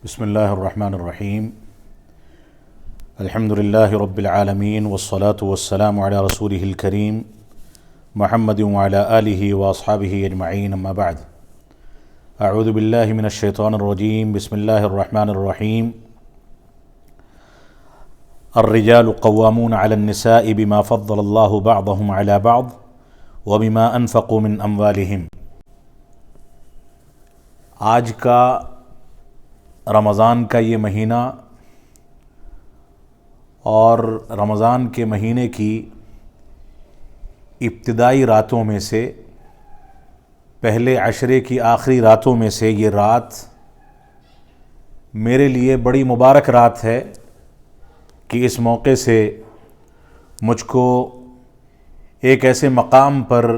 بسم اللہ الرحمن الرحیم الحمد للہ رب العالمین والصلاة والسلام علی رسولہ الکریم محمد وعلی آلہ واصحابہ اجمعین اما بعد اعوذ باللہ من الشیطان الرجیم بسم اللہ الرحمن الرحیم الرجال قوامون علی النساء بما فضل اللہ بعضهم علی بعض وبما انفقوا من اموالہم۔ آج کا رمضان کا یہ مہینہ اور رمضان کے مہینے کی ابتدائی راتوں میں سے پہلے عشرے کی آخری راتوں میں سے یہ رات میرے لیے بڑی مبارک رات ہے کہ اس موقع سے مجھ کو ایک ایسے مقام پر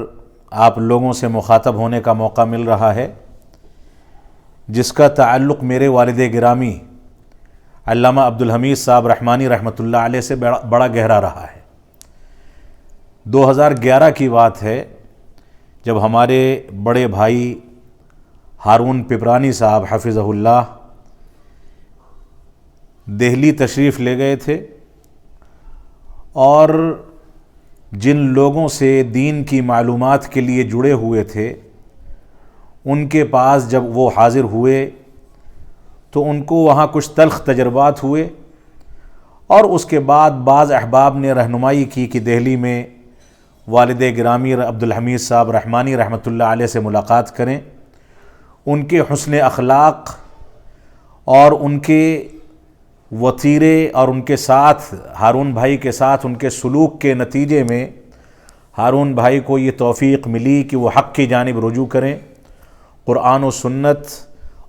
آپ لوگوں سے مخاطب ہونے کا موقع مل رہا ہے جس کا تعلق میرے والد گرامی علامہ عبدالحمید صاحب رحمانی رحمۃ اللہ علیہ سے بڑا گہرا رہا ہے۔ 2011 کی بات ہے جب ہمارے بڑے بھائی ہارون پپرانی صاحب حفظہ اللہ دہلی تشریف لے گئے تھے، اور جن لوگوں سے دین کی معلومات کے لیے جڑے ہوئے تھے ان کے پاس جب وہ حاضر ہوئے تو ان کو وہاں کچھ تلخ تجربات ہوئے، اور اس کے بعد بعض احباب نے رہنمائی کی کہ دہلی میں والد گرامی عبدالحمید صاحب رحمانی رحمۃ اللہ علیہ سے ملاقات کریں، ان کے حسن اخلاق اور ان کے وطیرے اور ان کے ساتھ ہارون بھائی کے ساتھ ان کے سلوک کے نتیجے میں ہارون بھائی کو یہ توفیق ملی کہ وہ حق کی جانب رجوع کریں، قرآن و سنت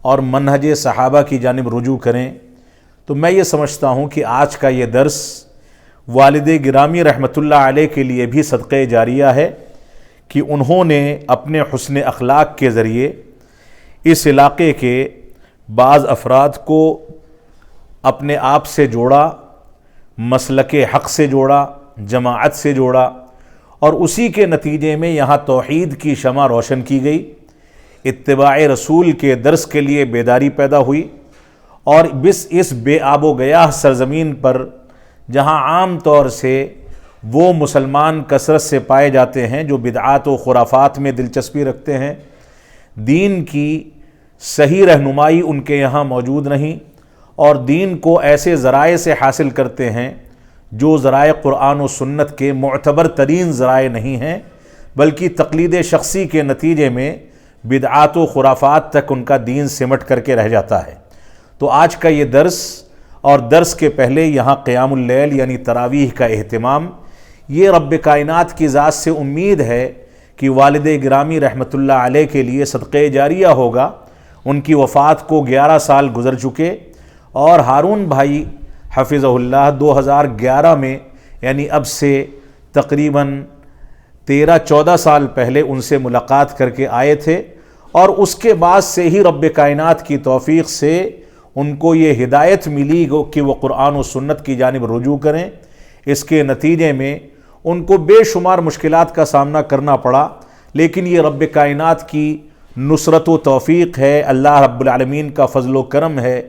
اور منہج صحابہ کی جانب رجوع کریں۔ تو میں یہ سمجھتا ہوں کہ آج کا یہ درس والد گرامی رحمۃ اللہ علیہ کے لیے بھی صدقہ جاریہ ہے کہ انہوں نے اپنے حسن اخلاق کے ذریعے اس علاقے کے بعض افراد کو اپنے آپ سے جوڑا، مسلک حق سے جوڑا، جماعت سے جوڑا، اور اسی کے نتیجے میں یہاں توحید کی شمع روشن کی گئی، اتباع رسول کے درس کے لیے بیداری پیدا ہوئی، اور اس بے آب و گیاہ سرزمین پر جہاں عام طور سے وہ مسلمان کثرت سے پائے جاتے ہیں جو بدعات و خرافات میں دلچسپی رکھتے ہیں، دین کی صحیح رہنمائی ان کے یہاں موجود نہیں، اور دین کو ایسے ذرائع سے حاصل کرتے ہیں جو ذرائع قرآن و سنت کے معتبر ترین ذرائع نہیں ہیں، بلکہ تقلید شخصی کے نتیجے میں بدعات و خرافات تک ان کا دین سمٹ کر کے رہ جاتا ہے۔ تو آج کا یہ درس اور درس کے پہلے یہاں قیام اللیل یعنی تراویح کا اہتمام، یہ رب کائنات کی ذات سے امید ہے کہ والد گرامی رحمۃ اللہ علیہ کے لیے صدقہ جاریہ ہوگا۔ ان کی وفات کو 11 سال گزر چکے، اور ہارون بھائی حفظہ اللہ 2011 میں یعنی اب سے تقریباً 13-14 سال پہلے ان سے ملاقات کر کے آئے تھے، اور اس کے بعد سے ہی رب کائنات کی توفیق سے ان کو یہ ہدایت ملی کہ وہ قرآن و سنت کی جانب رجوع کریں۔ اس کے نتیجے میں ان کو بے شمار مشکلات کا سامنا کرنا پڑا، لیکن یہ رب کائنات کی نصرت و توفیق ہے، اللہ رب العالمین کا فضل و کرم ہے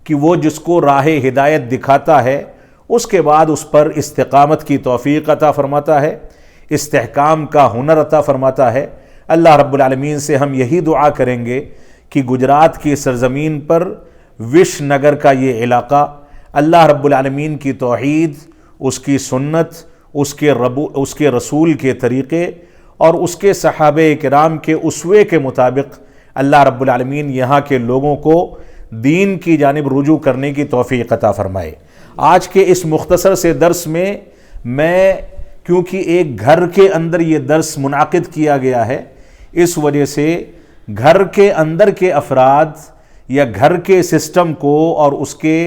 کہ وہ جس کو راہ ہدایت دکھاتا ہے اس کے بعد اس پر استقامت کی توفیق عطا فرماتا ہے، استحکام کا ہنر عطا فرماتا ہے۔ اللہ رب العالمین سے ہم یہی دعا کریں گے کہ گجرات کی سرزمین پر وش نگر کا یہ علاقہ اللہ رب العالمین کی توحید، اس کی سنت، اس کے رسول کے طریقے اور اس کے صحابہ کرام کے اسوے کے مطابق اللہ رب العالمین یہاں کے لوگوں کو دین کی جانب رجوع کرنے کی توفیق عطا فرمائے۔ آج کے اس مختصر سے درس میں کیونکہ ایک گھر کے اندر یہ درس منعقد کیا گیا ہے، اس وجہ سے گھر کے اندر کے افراد یا گھر کے سسٹم کو اور اس کے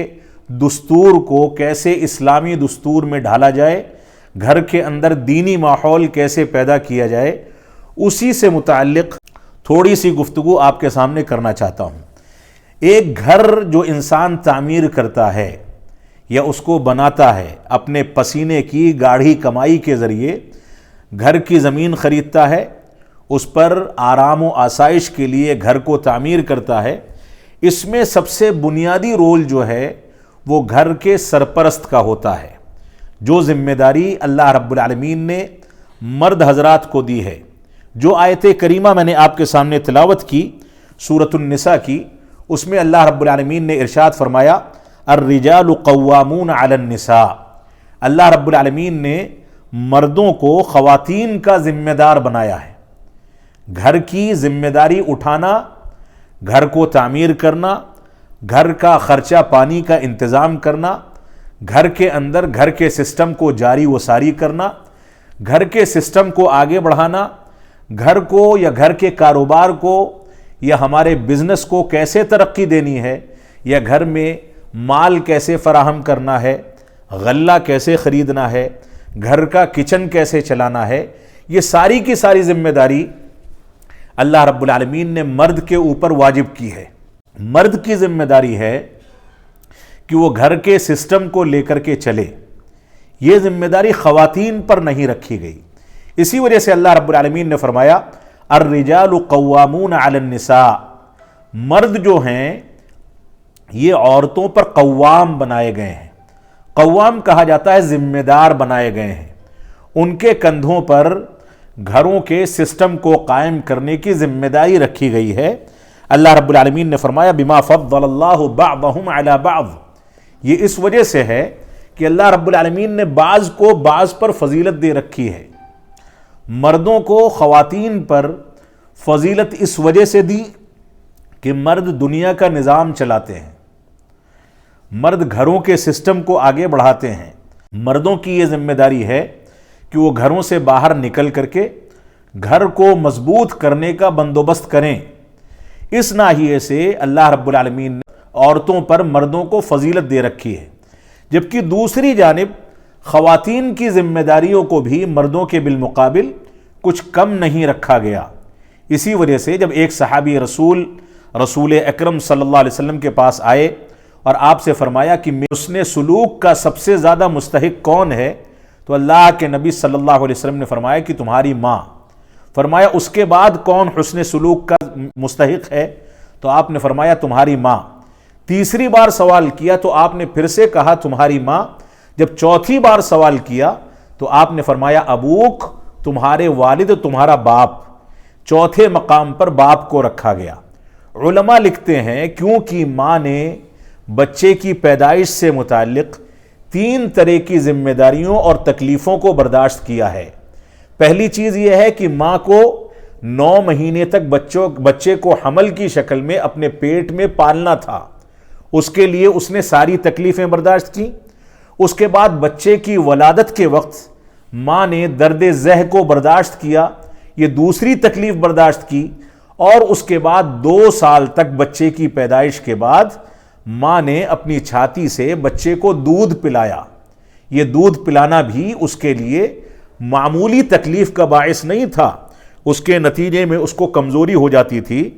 دستور کو کیسے اسلامی دستور میں ڈھالا جائے، گھر کے اندر دینی ماحول کیسے پیدا کیا جائے، اسی سے متعلق تھوڑی سی گفتگو آپ کے سامنے کرنا چاہتا ہوں۔ ایک گھر جو انسان تعمیر کرتا ہے یا اس کو بناتا ہے اپنے پسینے کی گاڑھی کمائی کے ذریعے، گھر کی زمین خریدتا ہے، اس پر آرام و آسائش کے لیے گھر کو تعمیر کرتا ہے، اس میں سب سے بنیادی رول جو ہے وہ گھر کے سرپرست کا ہوتا ہے. جو ذمہ داری اللہ رب العالمین نے مرد حضرات کو دی ہے، جو آیت کریمہ میں نے آپ کے سامنے تلاوت کی سورۃ النساء کی، اس میں اللہ رب العالمین نے ارشاد فرمایا الرجال قوامون علی النساء. اللہ رب العالمین نے مردوں کو خواتین کا ذمہ دار بنایا ہے. گھر کی ذمہ داری اٹھانا، گھر کو تعمیر کرنا، گھر کا خرچہ پانی کا انتظام کرنا، گھر کے اندر گھر کے سسٹم کو جاری و ساری کرنا، گھر کے سسٹم کو آگے بڑھانا، گھر کو یا گھر کے کاروبار کو یا ہمارے بزنس کو کیسے ترقی دینی ہے، یا گھر میں مال کیسے فراہم کرنا ہے، غلہ کیسے خریدنا ہے، گھر کا کچن کیسے چلانا ہے، یہ ساری کی ساری ذمہ داری اللہ رب العالمین نے مرد کے اوپر واجب کی ہے. مرد کی ذمہ داری ہے کہ وہ گھر کے سسٹم کو لے کر کے چلے. یہ ذمہ داری خواتین پر نہیں رکھی گئی. اسی وجہ سے اللہ رب العالمین نے فرمایا الرجال قوامون علی النساء. مرد جو ہیں یہ عورتوں پر قوام بنائے گئے ہیں. قوام کہا جاتا ہے ذمہ دار بنائے گئے ہیں. ان کے کندھوں پر گھروں کے سسٹم کو قائم کرنے کی ذمہ داری رکھی گئی ہے. اللہ رب العالمین نے فرمایا بما فضل اللہ بعضهم علی بعض. یہ اس وجہ سے ہے کہ اللہ رب العالمین نے بعض کو بعض پر فضیلت دے رکھی ہے. مردوں کو خواتین پر فضیلت اس وجہ سے دی کہ مرد دنیا کا نظام چلاتے ہیں، مرد گھروں کے سسٹم کو آگے بڑھاتے ہیں. مردوں کی یہ ذمہ داری ہے کہ وہ گھروں سے باہر نکل کر کے گھر کو مضبوط کرنے کا بندوبست کریں. اس ناحیے سے اللہ رب العالمین نے عورتوں پر مردوں کو فضیلت دے رکھی ہے، جبکہ دوسری جانب خواتین کی ذمہ داریوں کو بھی مردوں کے بالمقابل کچھ کم نہیں رکھا گیا. اسی وجہ سے جب ایک صحابی رسول اکرم صلی اللہ علیہ وسلم کے پاس آئے اور آپ سے فرمایا کہ حسن سلوک کا سب سے زیادہ مستحق کون ہے، تو اللہ کے نبی صلی اللہ علیہ وسلم نے فرمایا کہ تمہاری ماں. فرمایا اس کے بعد کون حسن سلوک کا مستحق ہے، تو آپ نے فرمایا تمہاری ماں. تیسری بار سوال کیا تو آپ نے پھر سے کہا تمہاری ماں. جب چوتھی بار سوال کیا تو آپ نے فرمایا ابوک، تمہارے والد، تمہارا باپ. چوتھے مقام پر باپ کو رکھا گیا. علماء لکھتے ہیں کیونکہ ماں نے بچے کی پیدائش سے متعلق 3 طرح کی ذمہ داریوں اور تکلیفوں کو برداشت کیا ہے. پہلی چیز یہ ہے کہ ماں کو 9 مہینے تک بچے کو حمل کی شکل میں اپنے پیٹ میں پالنا تھا. اس کے لیے اس نے ساری تکلیفیں برداشت کی. اس کے بعد بچے کی ولادت کے وقت ماں نے درد زہ کو برداشت کیا، یہ دوسری تکلیف برداشت کی. اور اس کے بعد 2 سال تک بچے کی پیدائش کے بعد ماں نے اپنی چھاتی سے بچے کو دودھ پلایا. یہ دودھ پلانا بھی اس کے لیے معمولی تکلیف کا باعث نہیں تھا. اس کے نتیجے میں اس کو کمزوری ہو جاتی تھی،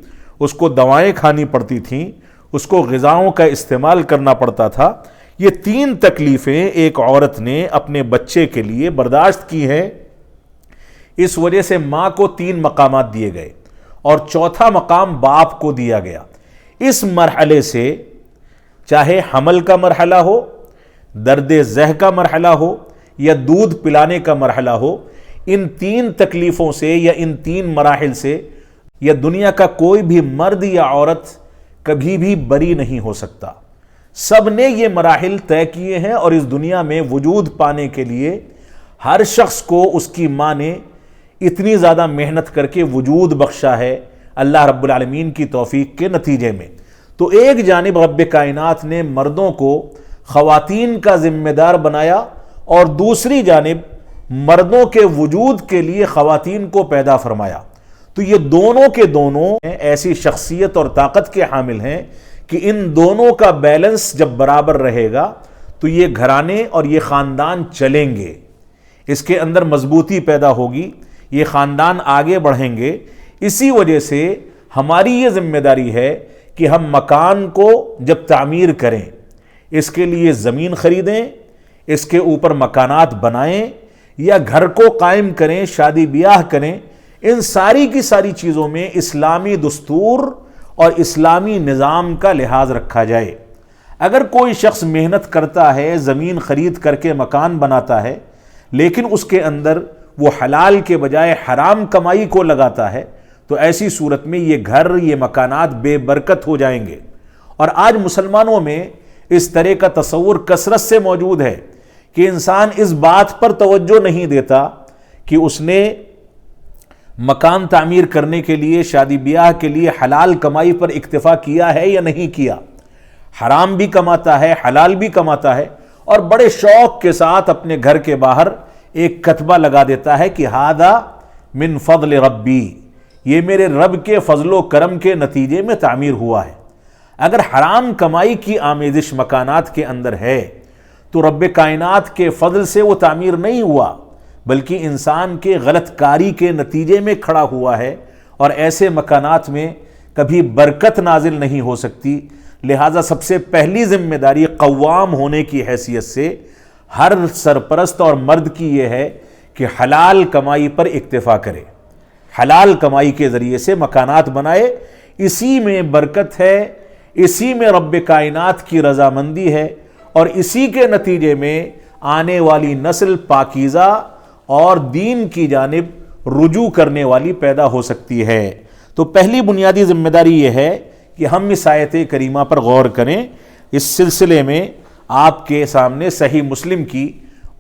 اس کو دوائیں کھانی پڑتی تھیں، اس کو غذاؤں کا استعمال کرنا پڑتا تھا. یہ 3 تکلیفیں ایک عورت نے اپنے بچے کے لیے برداشت کی ہیں. اس وجہ سے ماں کو 3 مقامات دیے گئے اور چوتھا مقام باپ کو دیا گیا. اس مرحلے سے چاہے حمل کا مرحلہ ہو، درد زہ کا مرحلہ ہو یا دودھ پلانے کا مرحلہ ہو، ان 3 تکلیفوں سے یا ان 3 مراحل سے یا دنیا کا کوئی بھی مرد یا عورت کبھی بھی بری نہیں ہو سکتا. سب نے یہ مراحل طے کیے ہیں اور اس دنیا میں وجود پانے کے لیے ہر شخص کو اس کی ماں نے اتنی زیادہ محنت کر کے وجود بخشا ہے اللہ رب العالمین کی توفیق کے نتیجے میں. تو ایک جانب رب کائنات نے مردوں کو خواتین کا ذمہ دار بنایا اور دوسری جانب مردوں کے وجود کے لیے خواتین کو پیدا فرمایا. تو یہ دونوں کے دونوں ایسی شخصیت اور طاقت کے حامل ہیں کہ ان دونوں کا بیلنس جب برابر رہے گا تو یہ گھرانے اور یہ خاندان چلیں گے، اس کے اندر مضبوطی پیدا ہوگی، یہ خاندان آگے بڑھیں گے. اسی وجہ سے ہماری یہ ذمہ داری ہے کہ ہم مکان کو جب تعمیر کریں، اس کے لیے زمین خریدیں، اس کے اوپر مکانات بنائیں یا گھر کو قائم کریں، شادی بیاہ کریں، ان ساری کی ساری چیزوں میں اسلامی دستور اور اسلامی نظام کا لحاظ رکھا جائے۔ اگر کوئی شخص محنت کرتا ہے، زمین خرید کر کے مکان بناتا ہے، لیکن اس کے اندر وہ حلال کے بجائے حرام کمائی کو لگاتا ہے، تو ایسی صورت میں یہ گھر، یہ مکانات بے برکت ہو جائیں گے۔ اور آج مسلمانوں میں اس طرح کا تصور کثرت سے موجود ہے کہ انسان اس بات پر توجہ نہیں دیتا کہ اس نے مکان تعمیر کرنے کے لیے، شادی بیاہ کے لیے حلال کمائی پر اکتفا کیا ہے یا نہیں کیا۔ حرام بھی کماتا ہے، حلال بھی کماتا ہے، اور بڑے شوق کے ساتھ اپنے گھر کے باہر ایک کتبہ لگا دیتا ہے کہ ہذا من فضل ربی، یہ میرے رب کے فضل و کرم کے نتیجے میں تعمیر ہوا ہے۔ اگر حرام کمائی کی آمیزش مکانات کے اندر ہے تو رب کائنات کے فضل سے وہ تعمیر نہیں ہوا، بلکہ انسان کے غلط کاری کے نتیجے میں کھڑا ہوا ہے، اور ایسے مکانات میں کبھی برکت نازل نہیں ہو سکتی۔ لہٰذا سب سے پہلی ذمہ داری قوام ہونے کی حیثیت سے ہر سرپرست اور مرد کی یہ ہے کہ حلال کمائی پر اکتفا کرے، حلال کمائی کے ذریعے سے مکانات بنائے، اسی میں برکت ہے، اسی میں رب کائنات کی رضامندی ہے، اور اسی کے نتیجے میں آنے والی نسل پاکیزہ اور دین کی جانب رجوع کرنے والی پیدا ہو سکتی ہے۔ تو پہلی بنیادی ذمہ داری یہ ہے کہ ہم اس آیت کریمہ پر غور کریں۔ اس سلسلے میں آپ کے سامنے صحیح مسلم کی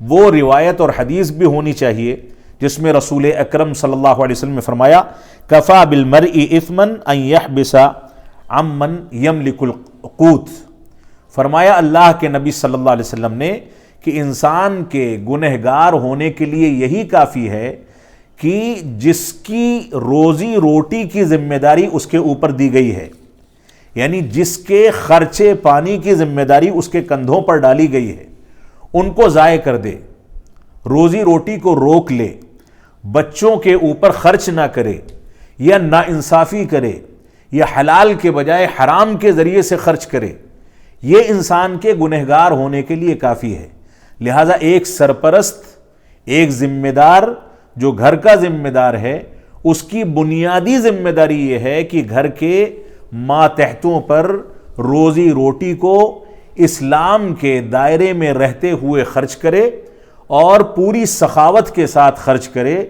وہ روایت اور حدیث بھی ہونی چاہیے جس میں رسول اکرم صلی اللہ علیہ وسلم نے فرمایا کفا بالمرء اثما ان يحبس عمن یملک القوت۔ فرمایا اللہ کے نبی صلی اللہ علیہ وسلم نے کہ انسان کے گنہگار ہونے کے لیے یہی کافی ہے کہ جس کی روزی روٹی کی ذمہ داری اس کے اوپر دی گئی ہے، یعنی جس کے خرچے پانی کی ذمہ داری اس کے کندھوں پر ڈالی گئی ہے، ان کو ضائع کر دے، روزی روٹی کو روک لے، بچوں کے اوپر خرچ نہ کرے، یا ناانصافی کرے، یا حلال کے بجائے حرام کے ذریعے سے خرچ کرے، یہ انسان کے گنہگار ہونے کے لیے کافی ہے۔ لہٰذا ایک سرپرست، ایک ذمہ دار جو گھر کا ذمہ دار ہے، اس کی بنیادی ذمہ داری یہ ہے کہ گھر کے ماتحتوں پر روزی روٹی کو اسلام کے دائرے میں رہتے ہوئے خرچ کرے، اور پوری سخاوت کے ساتھ خرچ کرے،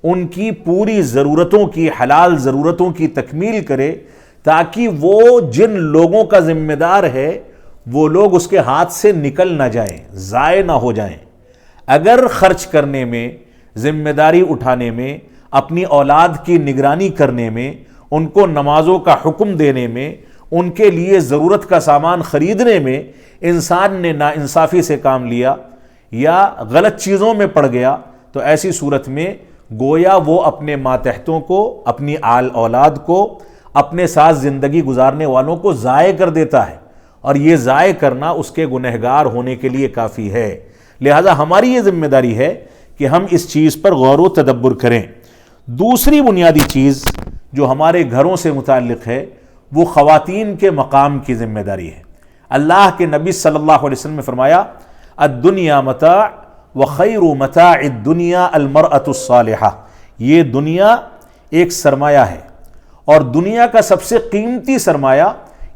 ان کی پوری ضرورتوں کی، حلال ضرورتوں کی تکمیل کرے، تاکہ وہ جن لوگوں کا ذمہ دار ہے وہ لوگ اس کے ہاتھ سے نکل نہ جائیں، ضائع نہ ہو جائیں۔ اگر خرچ کرنے میں، ذمہ داری اٹھانے میں، اپنی اولاد کی نگرانی کرنے میں، ان کو نمازوں کا حکم دینے میں، ان کے لیے ضرورت کا سامان خریدنے میں انسان نے ناانصافی سے کام لیا یا غلط چیزوں میں پڑ گیا، تو ایسی صورت میں گویا وہ اپنے ماتحتوں کو، اپنی آل اولاد کو، اپنے ساتھ زندگی گزارنے والوں کو ضائع کر دیتا ہے، اور یہ ضائع کرنا اس کے گنہگار ہونے کے لیے کافی ہے۔ لہذا ہماری یہ ذمہ داری ہے کہ ہم اس چیز پر غور و تدبر کریں۔ دوسری بنیادی چیز جو ہمارے گھروں سے متعلق ہے وہ خواتین کے مقام کی ذمہ داری ہے۔ اللہ کے نبی صلی اللہ علیہ وسلم نے فرمایا الدنیا متاع وخیر متاع الدنیا المرأة الصالحہ، یہ دنیا ایک سرمایہ ہے، اور دنیا کا سب سے قیمتی سرمایہ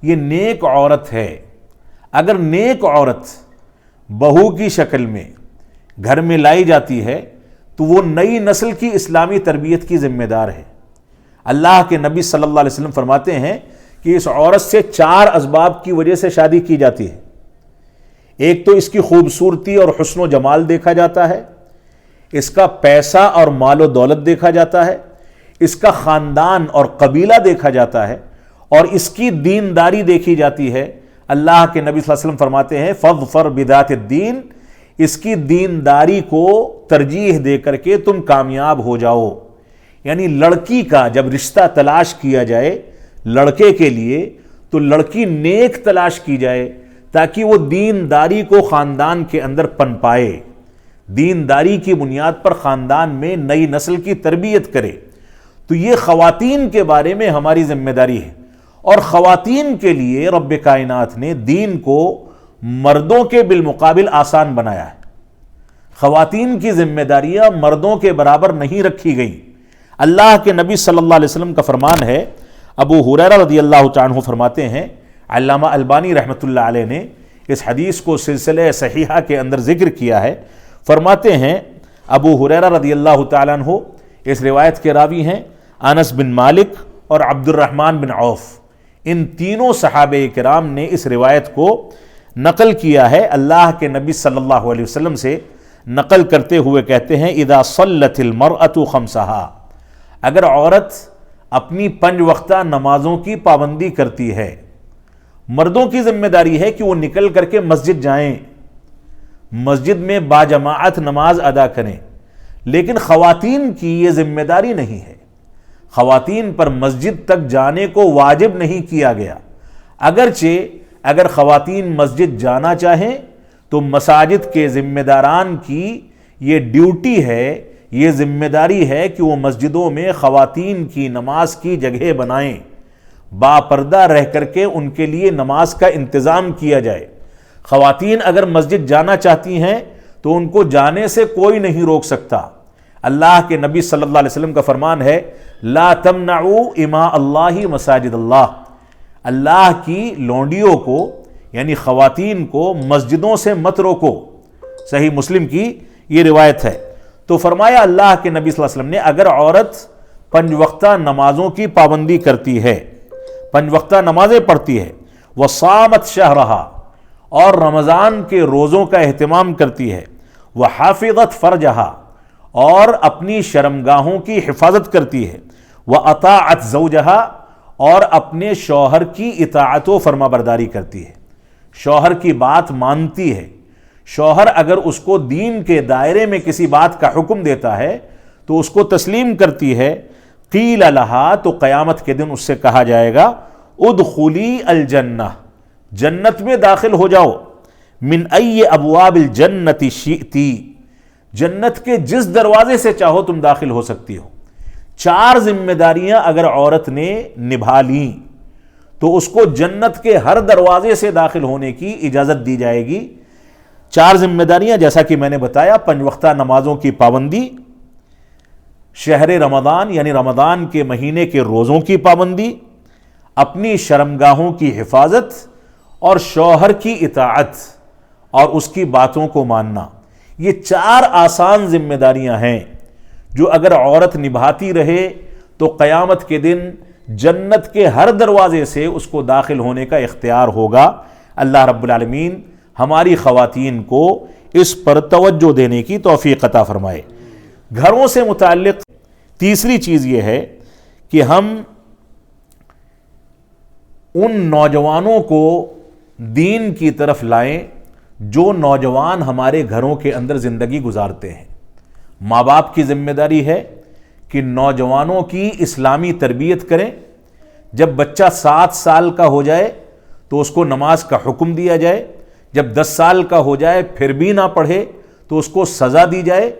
یہ نیک عورت ہے۔ اگر نیک عورت بہو کی شکل میں گھر میں لائی جاتی ہے تو وہ نئی نسل کی اسلامی تربیت کی ذمہ دار ہے۔ اللہ کے نبی صلی اللہ علیہ وسلم فرماتے ہیں کہ اس عورت سے 4 اسباب کی وجہ سے شادی کی جاتی ہے۔ ایک تو اس کی خوبصورتی اور حسن و جمال دیکھا جاتا ہے، اس کا پیسہ اور مال و دولت دیکھا جاتا ہے، اس کا خاندان اور قبیلہ دیکھا جاتا ہے، اور اس کی دینداری دیکھی جاتی ہے۔ اللہ کے نبی صلی اللہ علیہ وسلم فرماتے ہیں فَاظْفَرْ بِذَاتِ الدِّین، اس کی دینداری کو ترجیح دے کر کے تم کامیاب ہو جاؤ۔ یعنی لڑکی کا جب رشتہ تلاش کیا جائے لڑکے کے لیے تو لڑکی نیک تلاش کی جائے تاکہ وہ دینداری کو خاندان کے اندر پن پائے، دینداری کی بنیاد پر خاندان میں نئی نسل کی تربیت کرے۔ تو یہ خواتین کے بارے میں ہماری ذمہ داری ہے، اور خواتین کے لیے رب کائنات نے دین کو مردوں کے بالمقابل آسان بنایا ہے۔ خواتین کی ذمہ داریاں مردوں کے برابر نہیں رکھی گئی۔ اللہ کے نبی صلی اللہ علیہ وسلم کا فرمان ہے ابو ہریرہ رضی اللہ تعالیٰ عنہ فرماتے ہیں، علامہ البانی رحمۃ اللہ علیہ نے اس حدیث کو سلسلہ صحیحہ کے اندر ذکر کیا ہے، فرماتے ہیں ابو ہریرہ رضی اللہ تعالیٰ عنہ اس روایت کے راوی ہیں انس بن مالک اور عبد الرحمن بن عوف، ان تینوں صحابہ کرام نے اس روایت کو نقل کیا ہے، اللہ کے نبی صلی اللہ علیہ وسلم سے نقل کرتے ہوئے کہتے ہیں اذا صلت المرأة خمسہا، اگر عورت اپنی 5 وقتہ نمازوں کی پابندی کرتی ہے، مردوں کی ذمہ داری ہے کہ وہ نکل کر کے مسجد جائیں، مسجد میں باجماعت نماز ادا کریں، لیکن خواتین کی یہ ذمہ داری نہیں ہے، خواتین پر مسجد تک جانے کو واجب نہیں کیا گیا، اگرچہ اگر خواتین مسجد جانا چاہیں تو مساجد کے ذمہ داران کی یہ ڈیوٹی ہے، یہ ذمہ داری ہے کہ وہ مسجدوں میں خواتین کی نماز کی جگہ بنائیں، باپردہ رہ کر کے ان کے لیے نماز کا انتظام کیا جائے۔ خواتین اگر مسجد جانا چاہتی ہیں تو ان کو جانے سے کوئی نہیں روک سکتا۔ اللہ کے نبی صلی اللہ علیہ وسلم کا فرمان ہے لا تمنعوا اماء اللہ مساجد اللہ، اللہ کی لونڈیوں کو یعنی خواتین کو مسجدوں سے مت روکو، صحیح مسلم کی یہ روایت ہے۔ تو فرمایا اللہ کے نبی صلی اللہ علیہ وسلم نے اگر عورت 5 وقتہ نمازوں کی پابندی کرتی ہے، 5 وقتہ نمازیں پڑھتی ہے، وصامت شہرہا اور رمضان کے روزوں کا اہتمام کرتی ہے، وحافظت فرجہا اور اپنی شرمگاہوں کی حفاظت کرتی ہے، واطاعت زوجہا اور اپنے شوہر کی اطاعت و فرما برداری کرتی ہے، شوہر کی بات مانتی ہے، شوہر اگر اس کو دین کے دائرے میں کسی بات کا حکم دیتا ہے تو اس کو تسلیم کرتی ہے، قیل لہا تو قیامت کے دن اس سے کہا جائے گا ادخلی الجنہ، جنت میں داخل ہو جاؤ، من ای ابواب الجنت شئتی، جنت کے جس دروازے سے چاہو تم داخل ہو سکتی ہو۔ 4 ذمہ داریاں اگر عورت نے نبھا لیں تو اس کو جنت کے ہر دروازے سے داخل ہونے کی اجازت دی جائے گی۔ 4 ذمہ داریاں جیسا کہ میں نے بتایا، 5 وقتہ نمازوں کی پابندی، شہر رمضان یعنی رمضان کے مہینے کے روزوں کی پابندی، اپنی شرمگاہوں کی حفاظت اور شوہر کی اطاعت اور اس کی باتوں کو ماننا، یہ 4 آسان ذمہ داریاں ہیں جو اگر عورت نبھاتی رہے تو قیامت کے دن جنت کے ہر دروازے سے اس کو داخل ہونے کا اختیار ہوگا۔ اللہ رب العالمین ہماری خواتین کو اس پر توجہ دینے کی توفیق عطا فرمائے۔ گھروں سے متعلق تیسری چیز یہ ہے کہ ہم ان نوجوانوں کو دین کی طرف لائیں جو نوجوان ہمارے گھروں کے اندر زندگی گزارتے ہیں۔ ماں باپ کی ذمہ داری ہے کہ نوجوانوں کی اسلامی تربیت کریں، جب بچہ 7 سال کا ہو جائے تو اس کو نماز کا حکم دیا جائے، جب 10 سال کا ہو جائے پھر بھی نہ پڑھے تو اس کو سزا دی جائے۔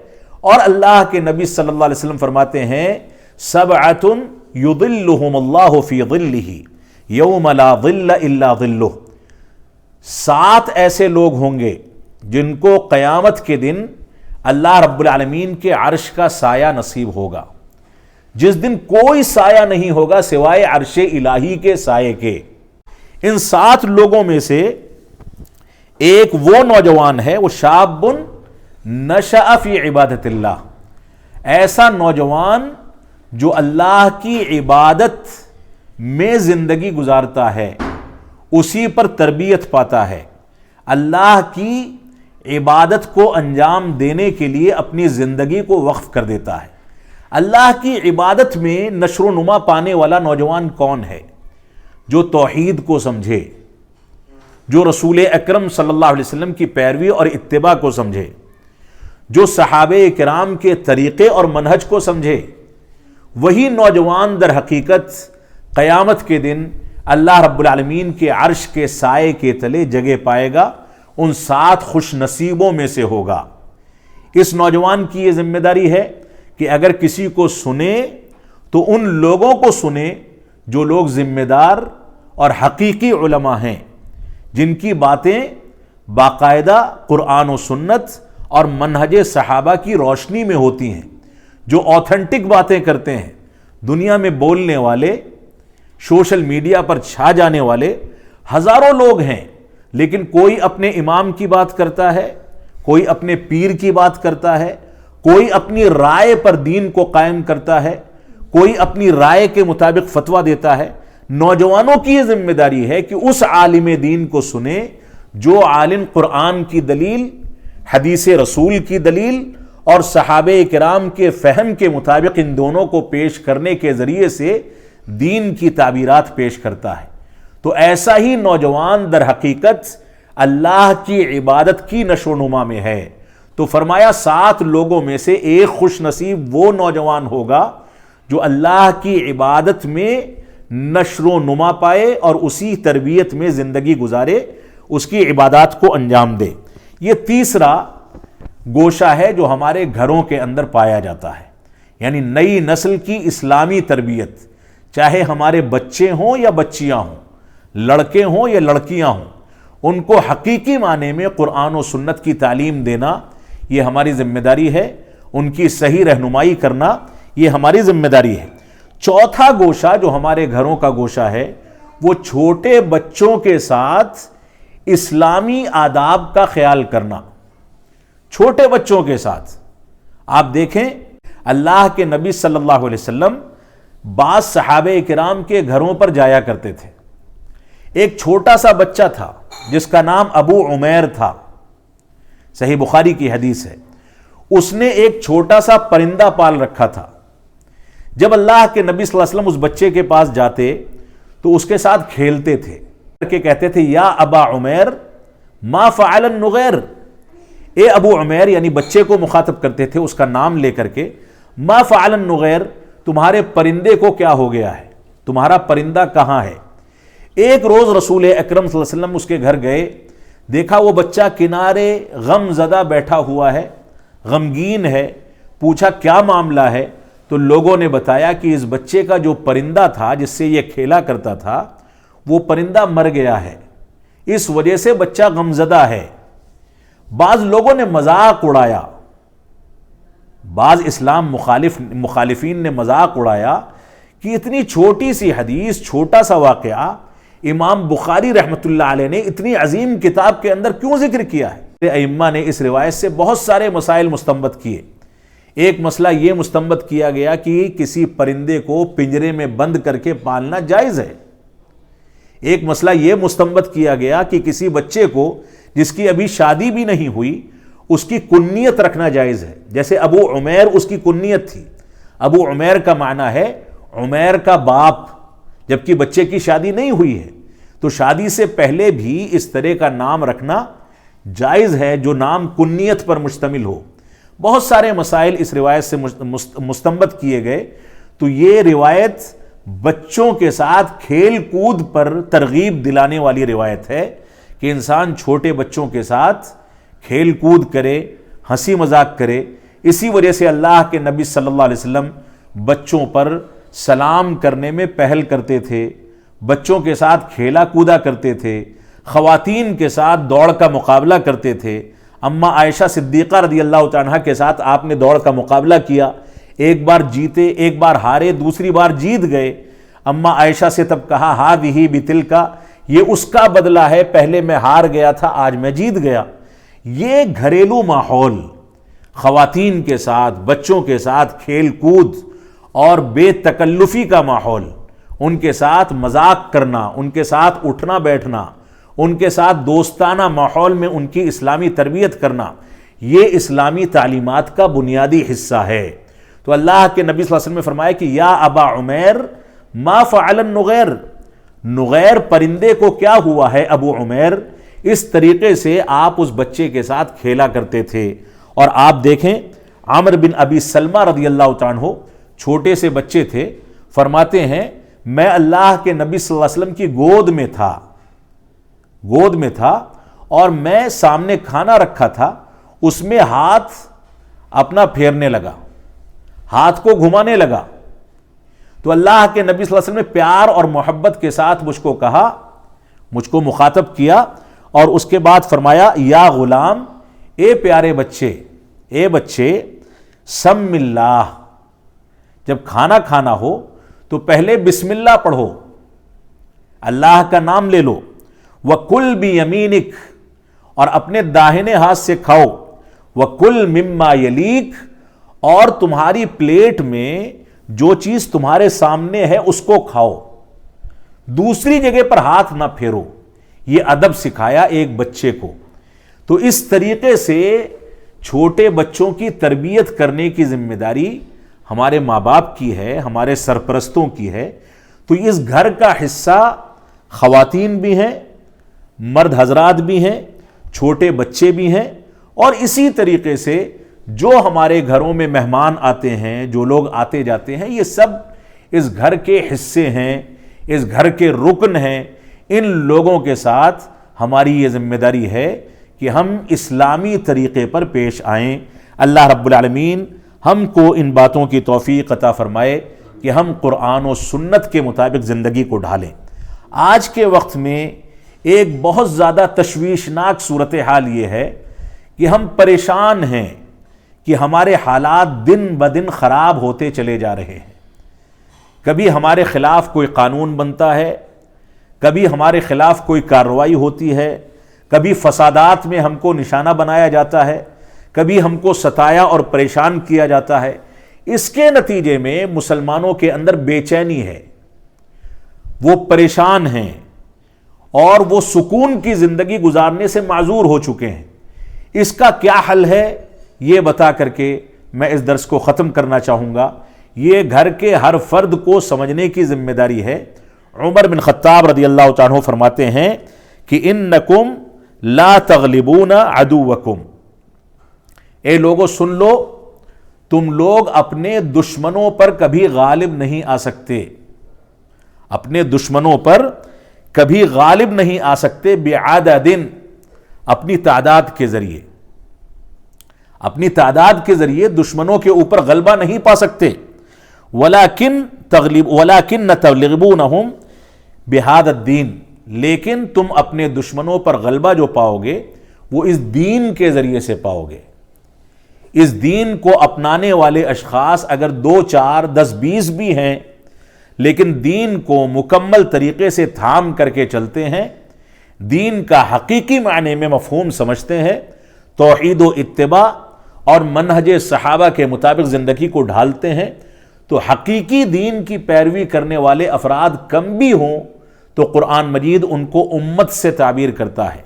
اور اللہ کے نبی صلی اللہ علیہ وسلم فرماتے ہیں سبعۃ یظلھم اللہ فی ظلہ یوم لا ظل الا ظلہ، 7 ایسے لوگ ہوں گے جن کو قیامت کے دن اللہ رب العالمین کے عرش کا سایہ نصیب ہوگا، جس دن کوئی سایہ نہیں ہوگا سوائے عرش الہی کے سائے کے۔ ان 7 لوگوں میں سے ایک وہ نوجوان ہے، وہ شاب نشأ فی عبادت اللہ، ایسا نوجوان جو اللہ کی عبادت میں زندگی گزارتا ہے، اسی پر تربیت پاتا ہے، اللہ کی عبادت کو انجام دینے کے لیے اپنی زندگی کو وقف کر دیتا ہے۔ اللہ کی عبادت میں نشر و نما پانے والا نوجوان کون ہے؟ جو توحید کو سمجھے، جو رسول اکرم صلی اللہ علیہ وسلم کی پیروی اور اتباع کو سمجھے، جو صحابہ کرام کے طریقے اور منہج کو سمجھے، وہی نوجوان در حقیقت قیامت کے دن اللہ رب العالمین کے عرش کے سائے کے تلے جگہ پائے گا، ان 7 خوش نصیبوں میں سے ہوگا۔ اس نوجوان کی یہ ذمہ داری ہے کہ اگر کسی کو سنے تو ان لوگوں کو سنے جو لوگ ذمہ دار اور حقیقی علماء ہیں، جن کی باتیں باقاعدہ قرآن و سنت اور منہج صحابہ کی روشنی میں ہوتی ہیں، جو آتھنٹک باتیں کرتے ہیں۔ دنیا میں بولنے والے سوشل میڈیا پر چھا جانے والے ہزاروں لوگ ہیں، لیکن کوئی اپنے امام کی بات کرتا ہے، کوئی اپنے پیر کی بات کرتا ہے، کوئی اپنی رائے پر دین کو قائم کرتا ہے، کوئی اپنی رائے کے مطابق فتویٰ دیتا ہے۔ نوجوانوں کی یہ ذمہ داری ہے کہ اس عالم دین کو سنیں جو عالم قرآن کی دلیل، حدیث رسول کی دلیل اور صحابہ کرام کے فہم کے مطابق ان دونوں کو پیش کرنے کے ذریعے سے دین کی تعبیرات پیش کرتا ہے۔ تو ایسا ہی نوجوان در حقیقت اللہ کی عبادت کی نشو و نما میں ہے۔ تو فرمایا 7 لوگوں میں سے ایک خوش نصیب وہ نوجوان ہوگا جو اللہ کی عبادت میں نشر و نما پائے اور اسی تربیت میں زندگی گزارے، اس کی عبادات کو انجام دے۔ یہ تیسرا گوشہ ہے جو ہمارے گھروں کے اندر پایا جاتا ہے، یعنی نئی نسل کی اسلامی تربیت، چاہے ہمارے بچے ہوں یا بچیاں ہوں، لڑکے ہوں یا لڑکیاں ہوں، ان کو حقیقی معنی میں قرآن و سنت کی تعلیم دینا یہ ہماری ذمہ داری ہے، ان کی صحیح رہنمائی کرنا یہ ہماری ذمہ داری ہے۔ چوتھا گوشہ جو ہمارے گھروں کا گوشہ ہے وہ چھوٹے بچوں کے ساتھ اسلامی آداب کا خیال کرنا۔ چھوٹے بچوں کے ساتھ آپ دیکھیں اللہ کے نبی صلی اللہ علیہ وسلم بعض صحابہ کرام کے گھروں پر جایا کرتے تھے۔ ایک چھوٹا سا بچہ تھا جس کا نام ابو عمیر تھا، صحیح بخاری کی حدیث ہے۔ اس نے ایک چھوٹا سا پرندہ پال رکھا تھا۔ جب اللہ کے نبی صلی اللہ علیہ وسلم اس بچے کے پاس جاتے تو اس کے ساتھ کھیلتے تھے کہ کہتے تھے یا ابا عمیر ما فعل النغیر، اے ابو عمیر، یعنی بچے کو مخاطب کرتے تھے اس کا نام لے کر کے، ما فعل النغیر، تمہارے پرندے کو کیا ہو گیا ہے، تمہارا پرندہ کہاں ہے۔ ایک روز رسول اکرم صلی اللہ علیہ وسلم اس کے گھر گئے، دیکھا وہ بچہ کنارے غم زدہ بیٹھا ہوا ہے، غمگین ہے۔ پوچھا کیا معاملہ ہے، تو لوگوں نے بتایا کہ اس بچے کا جو پرندہ تھا جس سے یہ کھیلا کرتا تھا وہ پرندہ مر گیا ہے، اس وجہ سے بچہ غمزدہ ہے۔ بعض لوگوں نے مذاق اڑایا، بعض اسلام مخالفین نے مذاق اڑایا کہ اتنی چھوٹی سی حدیث، چھوٹا سا واقعہ امام بخاری رحمۃ اللہ علیہ نے اتنی عظیم کتاب کے اندر کیوں ذکر کیا ہے؟ ائمہ نے اس روایت سے بہت سارے مسائل مستنبط کیے۔ ایک مسئلہ یہ مستنبط کیا گیا کہ کسی پرندے کو پنجرے میں بند کر کے پالنا جائز ہے۔ ایک مسئلہ یہ مستنبط کیا گیا کہ کسی بچے کو جس کی ابھی شادی بھی نہیں ہوئی اس کی کنیت رکھنا جائز ہے، جیسے ابو عمیر اس کی کنیت تھی۔ ابو عمیر کا معنی ہے عمیر کا باپ، جبکہ بچے کی شادی نہیں ہوئی ہے، تو شادی سے پہلے بھی اس طرح کا نام رکھنا جائز ہے جو نام کنیت پر مشتمل ہو۔ بہت سارے مسائل اس روایت سے مستنبط کیے گئے، تو یہ روایت بچوں کے ساتھ کھیل کود پر ترغیب دلانے والی روایت ہے کہ انسان چھوٹے بچوں کے ساتھ کھیل کود کرے، ہنسی مذاق کرے۔ اسی وجہ سے اللہ کے نبی صلی اللہ علیہ وسلم بچوں پر سلام کرنے میں پہل کرتے تھے، بچوں کے ساتھ کھیلا کودا کرتے تھے، خواتین کے ساتھ دوڑ کا مقابلہ کرتے تھے۔ اما عائشہ صدیقہ رضی اللہ تعالیٰ کے ساتھ آپ نے دوڑ کا مقابلہ کیا، ایک بار جیتے، ایک بار ہارے، دوسری بار جیت گئے۔ اما عائشہ سے تب کہا ہذہ بتلک، یہ اس کا بدلہ ہے، پہلے میں ہار گیا تھا آج میں جیت گیا۔ یہ گھریلو ماحول، خواتین کے ساتھ، بچوں کے ساتھ کھیل کود اور بے تکلفی کا ماحول، ان کے ساتھ مذاق کرنا، ان کے ساتھ اٹھنا بیٹھنا، ان کے ساتھ دوستانہ ماحول میں ان کی اسلامی تربیت کرنا، یہ اسلامی تعلیمات کا بنیادی حصہ ہے۔ تو اللہ کے نبی صلی اللہ علیہ وسلم نے فرمایا کہ یا ابا عمیر ما فعل النغیر، نغیر پرندے کو کیا ہوا ہے ابو عمیر، اس طریقے سے آپ اس بچے کے ساتھ کھیلا کرتے تھے۔ اور آپ دیکھیں عمر بن ابی سلمہ رضی اللہ تعالیٰ عنہ چھوٹے سے بچے تھے، فرماتے ہیں میں اللہ کے نبی صلی اللہ علیہ وسلم کی گود میں تھا اور میں سامنے کھانا رکھا تھا، اس میں ہاتھ اپنا پھیرنے لگا، ہاتھ کو گھمانے لگا، تو اللہ کے نبی صلی اللہ علیہ وسلم نے پیار اور محبت کے ساتھ مجھ کو کہا، مجھ کو مخاطب کیا، اور اس کے بعد فرمایا یا غلام، اے پیارے بچے سم اللہ، جب کھانا کھانا ہو تو پہلے بسم اللہ پڑھو، اللہ کا نام لے لو، وَكُلْ بِيَمِينِكَ، اور اپنے داہنے ہاتھ سے کھاؤ، وَكُلْ مِمَّا يَلِيكَ، اور تمہاری پلیٹ میں جو چیز تمہارے سامنے ہے اس کو کھاؤ، دوسری جگہ پر ہاتھ نہ پھیرو۔ یہ ادب سکھایا ایک بچے کو۔ تو اس طریقے سے چھوٹے بچوں کی تربیت کرنے کی ذمہ داری ہمارے ماں باپ کی ہے، ہمارے سرپرستوں کی ہے۔ تو اس گھر کا حصہ خواتین بھی ہیں، مرد حضرات بھی ہیں، چھوٹے بچے بھی ہیں، اور اسی طریقے سے جو ہمارے گھروں میں مہمان آتے ہیں، جو لوگ آتے جاتے ہیں، یہ سب اس گھر کے حصے ہیں، اس گھر کے رکن ہیں۔ ان لوگوں کے ساتھ ہماری یہ ذمہ داری ہے کہ ہم اسلامی طریقے پر پیش آئیں۔ اللہ رب العالمین ہم کو ان باتوں کی توفیق عطا فرمائے کہ ہم قرآن و سنت کے مطابق زندگی کو ڈھالیں۔ آج کے وقت میں ایک بہت زیادہ تشویشناک صورتحال یہ ہے کہ ہم پریشان ہیں کہ ہمارے حالات دن بدن خراب ہوتے چلے جا رہے ہیں۔ کبھی ہمارے خلاف کوئی قانون بنتا ہے، کبھی ہمارے خلاف کوئی کارروائی ہوتی ہے، کبھی فسادات میں ہم کو نشانہ بنایا جاتا ہے، کبھی ہم کو ستایا اور پریشان کیا جاتا ہے۔ اس کے نتیجے میں مسلمانوں کے اندر بے چینی ہے، وہ پریشان ہیں اور وہ سکون کی زندگی گزارنے سے معذور ہو چکے ہیں۔ اس کا کیا حل ہے یہ بتا کر کے میں اس درس کو ختم کرنا چاہوں گا۔ یہ گھر کے ہر فرد کو سمجھنے کی ذمہ داری ہے۔ عمر بن خطاب رضی اللہ تعالیٰ عنہ فرماتے ہیں کہ انکم لا تغلبون عدوکم، اے لوگوں سن لو، تم لوگ اپنے دشمنوں پر کبھی غالب نہیں آ سکتے، اپنے دشمنوں پر کبھی غالب نہیں آ سکتے، بعدد، اپنی تعداد کے ذریعے، اپنی تعداد کے ذریعے دشمنوں کے اوپر غلبہ نہیں پا سکتے۔ ولیکن تغلبونہم بہذا الدین، لیکن تم اپنے دشمنوں پر غلبہ جو پاؤ گے وہ اس دین کے ذریعے سے پاؤ گے۔ اس دین کو اپنانے والے اشخاص اگر 2 4 10 20 بھی ہیں، لیکن دین کو مکمل طریقے سے تھام کر کے چلتے ہیں، دین کا حقیقی معنی میں مفہوم سمجھتے ہیں، توحید و اتباع اور منہج صحابہ کے مطابق زندگی کو ڈھالتے ہیں، تو حقیقی دین کی پیروی کرنے والے افراد کم بھی ہوں تو قرآن مجید ان کو امت سے تعبیر کرتا ہے،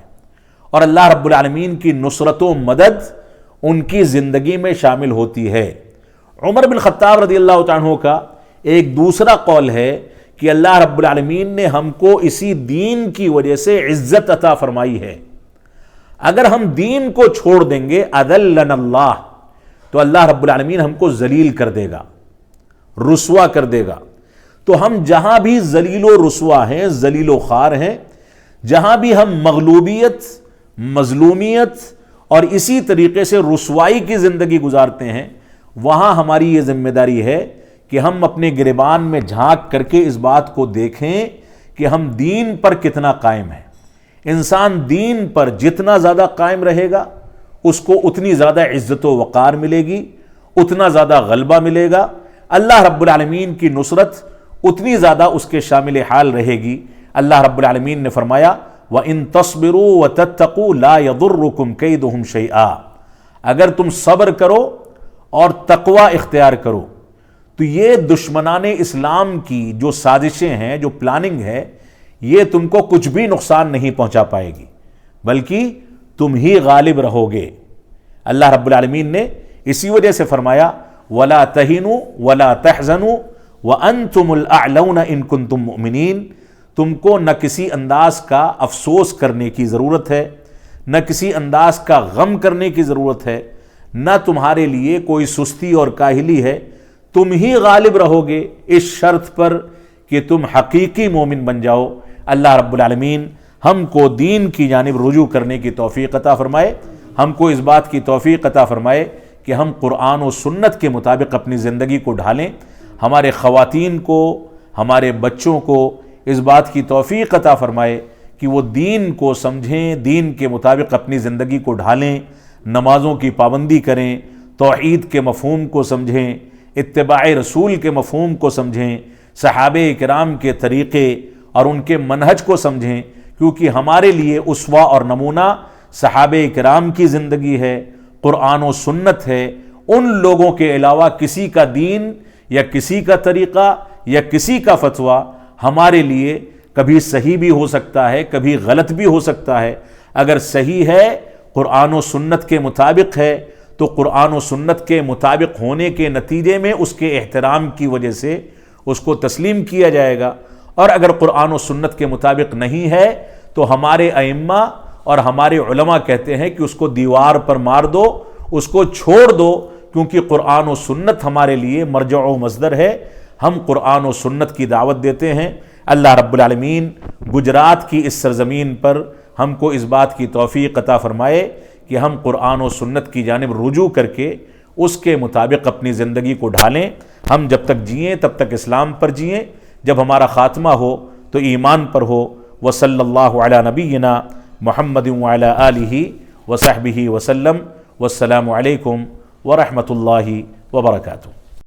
اور اللہ رب العالمین کی نصرت و مدد ان کی زندگی میں شامل ہوتی ہے۔ عمر بن خطاب رضی اللہ عنہ کا ایک دوسرا قول ہے کہ اللہ رب العالمین نے ہم کو اسی دین کی وجہ سے عزت عطا فرمائی ہے۔ اگر ہم دین کو چھوڑ دیں گے اذلنا اللہ، تو اللہ رب العالمین ہم کو ذلیل کر دے گا، رسوا کر دے گا۔ تو ہم جہاں بھی ذلیل و رسوا ہیں، ذلیل و خوار ہیں، جہاں بھی ہم مغلوبیت، مظلومیت اور اسی طریقے سے رسوائی کی زندگی گزارتے ہیں، وہاں ہماری یہ ذمہ داری ہے کہ ہم اپنے گریبان میں جھانک کر کے اس بات کو دیکھیں کہ ہم دین پر کتنا قائم ہیں۔ انسان دین پر جتنا زیادہ قائم رہے گا اس کو اتنی زیادہ عزت و وقار ملے گی، اتنا زیادہ غلبہ ملے گا، اللہ رب العالمین کی نصرت اتنی زیادہ اس کے شامل حال رہے گی۔ اللہ رب العالمین نے فرمایا وَإِن تَصْبِرُوا وَتَتَّقُوا لَا يَضُرُّكُمْ كَيْدُهُمْ شَيْئًا، اگر تم صبر کرو اور تقوی اختیار کرو تو یہ دشمنان اسلام کی جو سازشیں ہیں، جو پلاننگ ہے، یہ تم کو کچھ بھی نقصان نہیں پہنچا پائے گی، بلکہ تم ہی غالب رہو گے۔ اللہ رب العالمین نے اسی وجہ سے فرمایا وَلَا تَهِنُوا وَلَا تَحْزَنُوا وَأَنْتُمُ الْأَعْلَوْنَ إِن كُنتُم مُؤْمِنِينَ، تم کو نہ کسی انداز کا افسوس کرنے کی ضرورت ہے، نہ کسی انداز کا غم کرنے کی ضرورت ہے، نہ تمہارے لیے کوئی سستی اور کاہلی ہے، تم ہی غالب رہو گے اس شرط پر کہ تم حقیقی مومن بن جاؤ۔ اللہ رب العالمین ہم کو دین کی جانب رجوع کرنے کی توفیق عطا فرمائے، ہم کو اس بات کی توفیق عطا فرمائے کہ ہم قرآن و سنت کے مطابق اپنی زندگی کو ڈھالیں، ہمارے خواتین کو، ہمارے بچوں کو اس بات کی توفیق عطا فرمائے کہ وہ دین کو سمجھیں، دین کے مطابق اپنی زندگی کو ڈھالیں، نمازوں کی پابندی کریں، توحید کے مفہوم کو سمجھیں، اتباع رسول کے مفہوم کو سمجھیں، صحابہ کرام کے طریقے اور ان کے منہج کو سمجھیں، کیونکہ ہمارے لیے اسوہ اور نمونہ صحابہ کرام کی زندگی ہے، قرآن و سنت ہے۔ ان لوگوں کے علاوہ کسی کا دین یا کسی کا طریقہ یا کسی کا فتویٰ ہمارے لیے کبھی صحیح بھی ہو سکتا ہے، کبھی غلط بھی ہو سکتا ہے۔ اگر صحیح ہے، قرآن و سنت کے مطابق ہے، تو قرآن و سنت کے مطابق ہونے کے نتیجے میں اس کے احترام کی وجہ سے اس کو تسلیم کیا جائے گا، اور اگر قرآن و سنت کے مطابق نہیں ہے تو ہمارے ائمہ اور ہمارے علماء کہتے ہیں کہ اس کو دیوار پر مار دو، اس کو چھوڑ دو، کیونکہ قرآن و سنت ہمارے لیے مرجع و مصدر ہے۔ ہم قرآن و سنت کی دعوت دیتے ہیں۔ اللہ رب العالمین گجرات کی اس سرزمین پر ہم کو اس بات کی توفیق عطا فرمائے کہ ہم قرآن و سنت کی جانب رجوع کر کے اس کے مطابق اپنی زندگی کو ڈھالیں۔ ہم جب تک جئیں تب تک اسلام پر جئیں، جب ہمارا خاتمہ ہو تو ایمان پر ہو۔ وصلی اللہ علی نبینا محمد وعلی آلہ وصحبہ وسلم۔ والسلام علیکم ورحمۃ اللہ وبرکاتہ۔